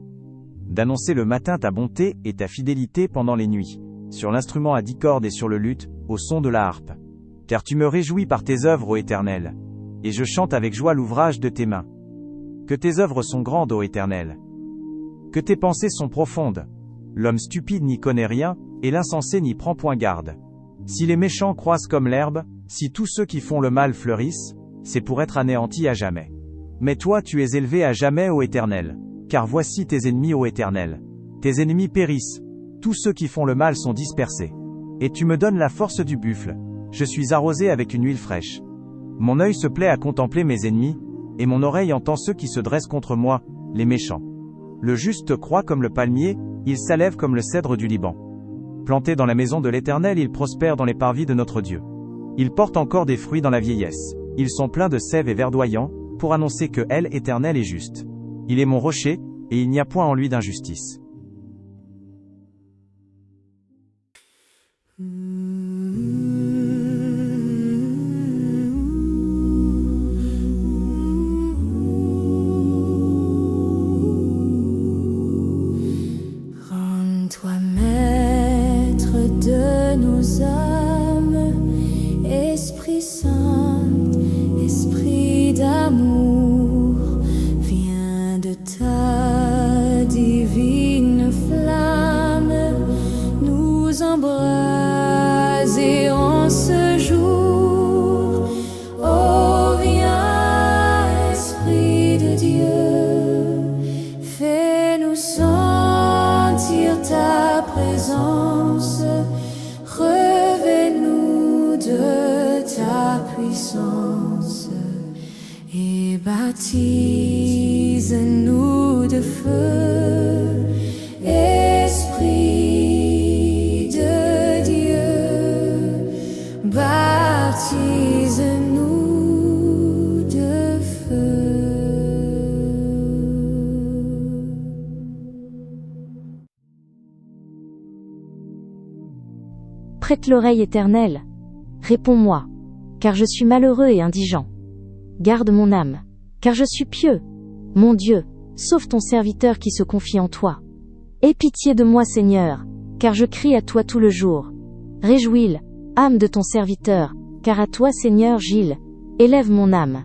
D'annoncer le matin ta bonté et ta fidélité pendant les nuits, sur l'instrument à 10 cordes et sur le luth, au son de la harpe. Car tu me réjouis par tes œuvres, ô Éternel, et je chante avec joie l'ouvrage de tes mains. Que tes œuvres sont grandes, ô Éternel. Que tes pensées sont profondes. L'homme stupide n'y connaît rien, et l'insensé n'y prend point garde. Si les méchants croissent comme l'herbe, si tous ceux qui font le mal fleurissent, c'est pour être anéantis à jamais. Mais toi tu es élevé à jamais, ô Éternel. car voici tes ennemis, ô Éternel. Tes ennemis périssent, tous ceux qui font le mal sont dispersés. Et tu me donnes la force du buffle, je suis arrosé avec une huile fraîche. Mon œil se plaît à contempler mes ennemis, et mon oreille entend ceux qui se dressent contre moi, les méchants. Le juste croît comme le palmier, il s'élève comme le cèdre du Liban. Planté dans la maison de l'Éternel, il prospère dans les parvis de notre Dieu. Il porte encore des fruits dans la vieillesse. Ils sont pleins de sève et verdoyants, pour annoncer que l'Éternel est juste. Il est mon rocher, et il n'y a point en lui d'injustice. Rends-toi maître de nos âmes, Esprit Saint, Esprit d'amour, viens de ta divine flamme nous embraser en ce jour. Oh, viens, Esprit de Dieu, fais-nous sentir ta présence, revêt-nous de ta puissance et baptise-nous de feu, Esprit de Dieu, baptise-nous de feu. Prête l'oreille, Éternel. Réponds-moi, car je suis malheureux et indigent. Garde mon âme, car je suis pieux. Mon Dieu, sauve ton serviteur qui se confie en toi. Aie pitié de moi, Seigneur, car je crie à toi tout le jour. Réjouis, âme de ton serviteur, car à toi, Seigneur, Gilles, élève mon âme.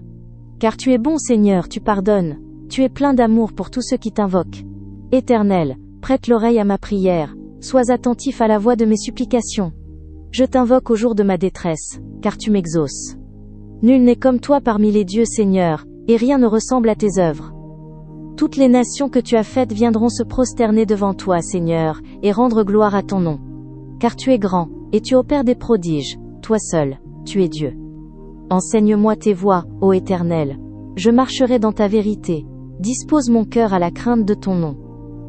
Car tu es bon, Seigneur, tu pardonnes, tu es plein d'amour pour tous ceux qui t'invoquent. Éternel, prête l'oreille à ma prière, sois attentif à la voix de mes supplications. Je t'invoque au jour de ma détresse, car tu m'exauces. Nul n'est comme toi parmi les dieux, Seigneur, et rien ne ressemble à tes œuvres. Toutes les nations que tu as faites viendront se prosterner devant toi, Seigneur, et rendre gloire à ton nom. Car tu es grand, et tu opères des prodiges, toi seul, tu es Dieu. Enseigne-moi tes voies, ô Éternel. Je marcherai dans ta vérité. Dispose mon cœur à la crainte de ton nom.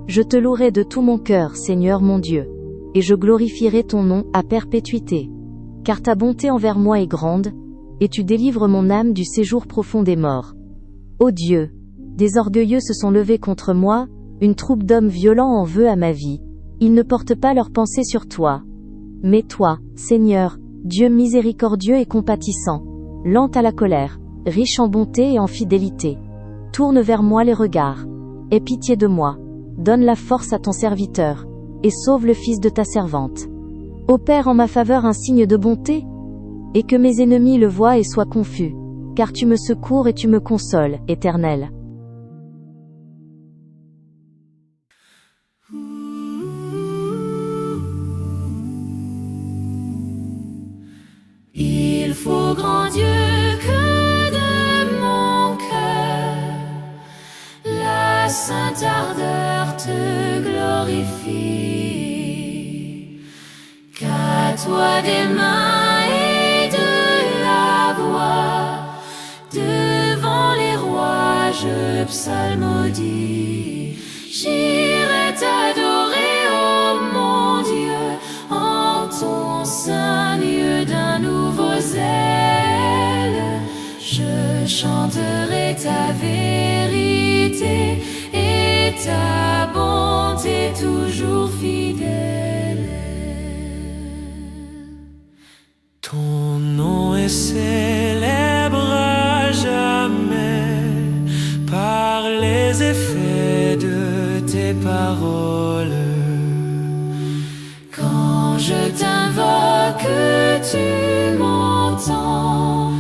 Je te louerai de tout mon cœur, Seigneur mon Dieu. Et je glorifierai ton nom à perpétuité. Car ta bonté envers moi est grande, et tu délivres mon âme du séjour profond des morts. Ô Dieu, des orgueilleux se sont levés contre moi, une troupe d'hommes violents en veut à ma vie. Ils ne portent pas leurs pensées sur toi. Mais toi, Seigneur, Dieu miséricordieux et compatissant, lent à la colère, riche en bonté et en fidélité, tourne vers moi les regards. Aie pitié de moi, donne la force à ton serviteur, et sauve le fils de ta servante. Opère en ma faveur un signe de bonté, et que mes ennemis le voient et soient confus, car tu me secours et tu me consoles, Éternel. Il faut, grand Dieu, que de mon cœur la sainte ardeur te glorifie, qu'à toi des mains et de la voix, devant les rois je psalmodie. J'irai t'adorer, ô mon Dieu, en ton saint lieu d'un nouveau zèle. Je chanterai ta vérité et ta bonté toujours fidèle. Ton nom est célèbre à jamais par les effets de tes paroles. Quand je t'invoque, tu m'entends.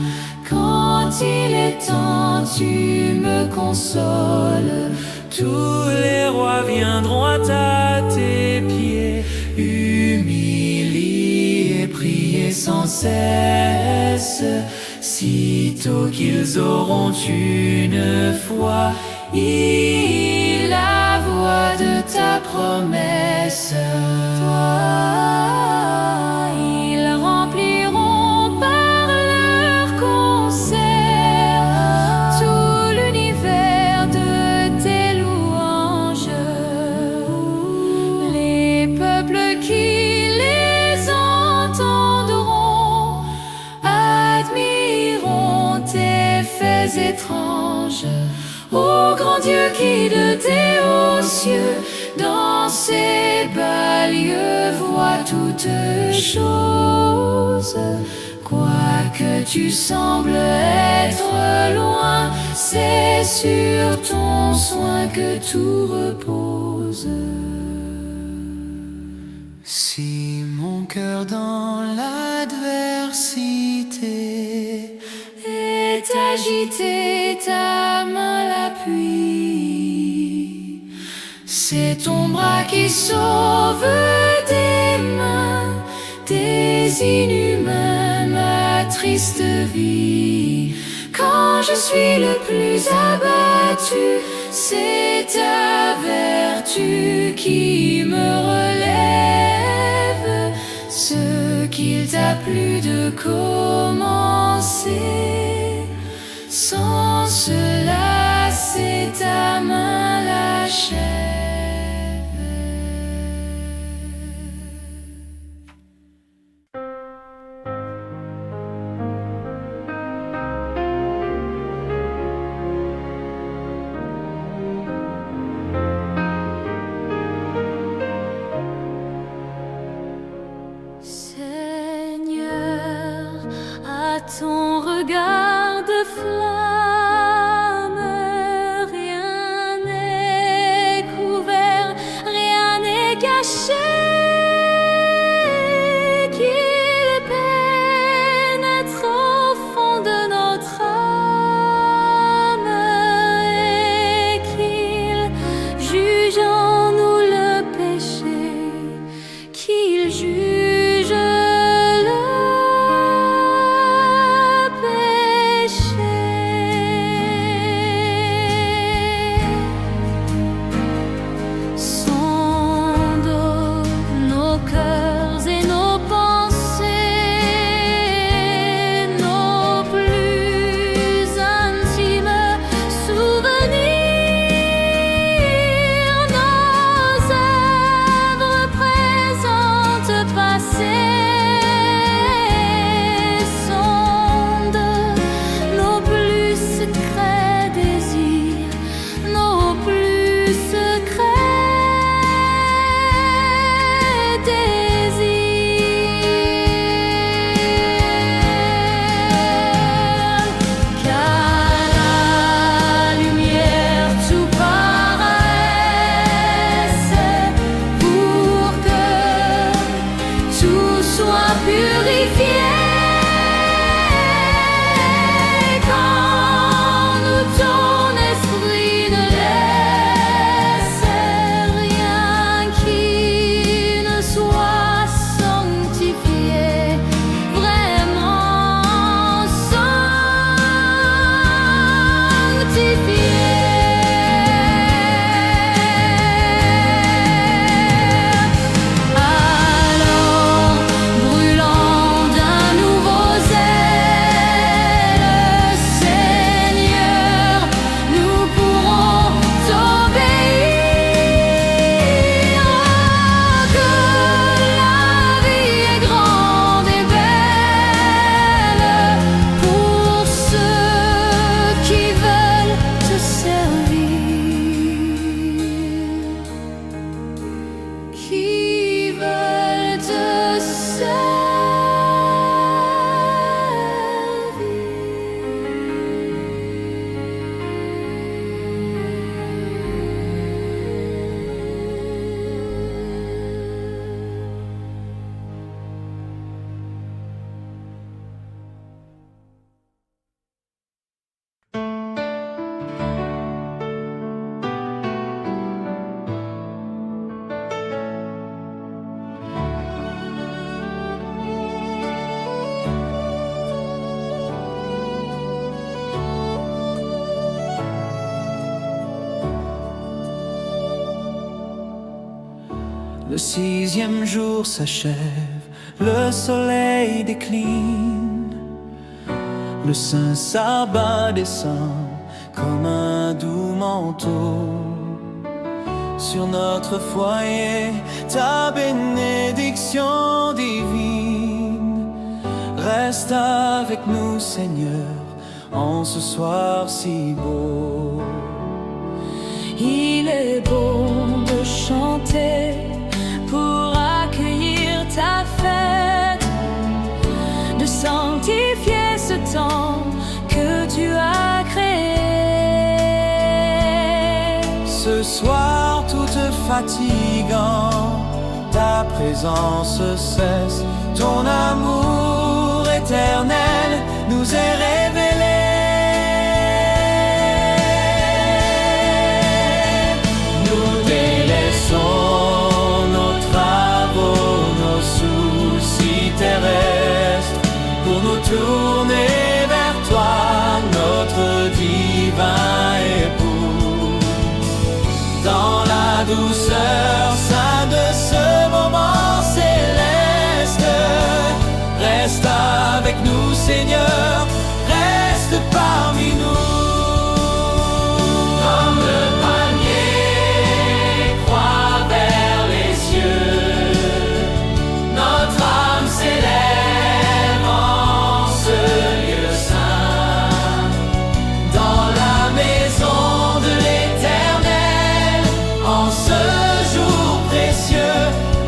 Quand il est temps, tu me consoles. Tous les rois viendront à tes pieds, humiliés et prier sans cesse. Sitôt qu'ils auront une foi et la voix de ta promesse, toi, ils rempliront par leur concert tout l'univers de tes louanges. Les peuples qui les entendront admireront tes faits étranges. Ô grand Dieu qui de tes hauts cieux, dans ces bas lieux, vois toutes choses. Quoique tu sembles être loin, c'est sur ton soin que tout repose. Si mon cœur dans l'adversité est agité, ta main l'appuie. C'est ton bras qui sauve des mains des inhumains ma triste vie. Quand je suis le plus abattu, c'est ta vertu qui me relève. Ce qu'il t'a plu de commencer, sans cela, c'est ta main l'achève. Seigneur, à ton regard de flamme, rien n'est Le 6e jour s'achève, le soleil décline, le saint sabbat descend comme un doux manteau sur notre foyer, ta bénédiction divine reste avec nous, Seigneur, en ce soir si beau. Il est bon de chanter pour accueillir ta fête, de sanctifier ce temps que tu as créé. Ce soir, toute fatigant, ta présence cesse, ton amour éternel nous est révélé. Nous délaissons nos travaux, nos soucis terrestres, pour nous tourner vers toi, notre divin époux. Dans la douceur sainte de ce moment céleste, reste avec nous, Seigneur, reste parmi nous. Comme le panier croît vers les cieux, notre âme s'élève en ce lieu saint, dans la maison de l'Éternel. En ce jour précieux,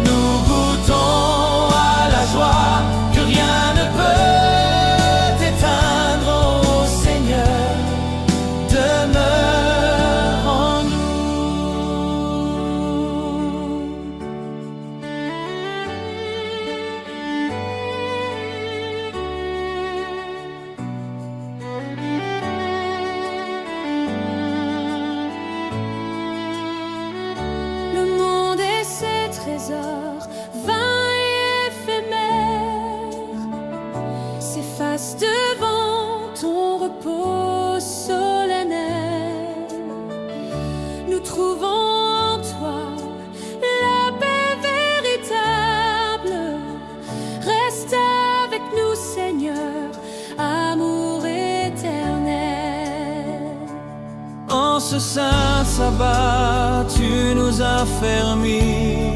nous goûtons à la joie que rien ne peut éteindre, ô Seigneur, demeure en Le monde et ses trésors, vains et éphémères, s'effacent devant ton repos solennel. Nous trouvons en toi la paix véritable. Reste avec nous, Seigneur, amour éternel. En ce saint sabbat, tu nous as fermis.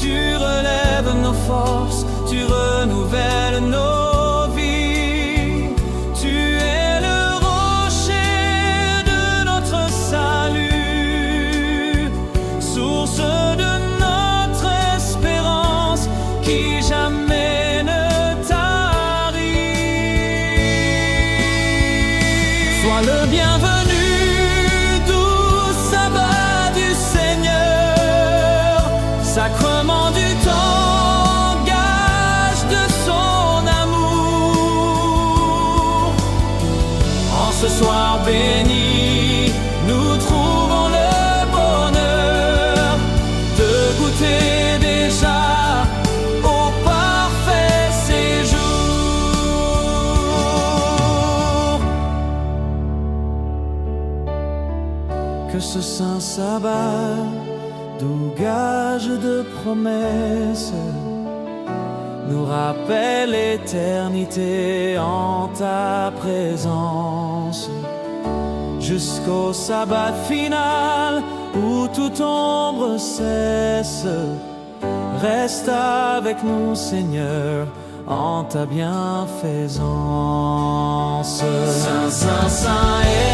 Tu relèves nos forces, tu renouvelles nos vies. Tu es le rocher de notre salut, source de notre espérance qui jamais ne tarit. Sois le bienvenu, doux sabbat du Seigneur, sacrement du temps, gage de son amour. En ce soir béni, nous trouvons le bonheur de goûter déjà au parfait séjour. Que ce saint sabbat, doux gage de promesses, nous rappelle l'éternité en ta présence, jusqu'au sabbat final où toute ombre cesse. Reste avec nous, Seigneur, en ta bienfaisance. Saint, Saint, Saint est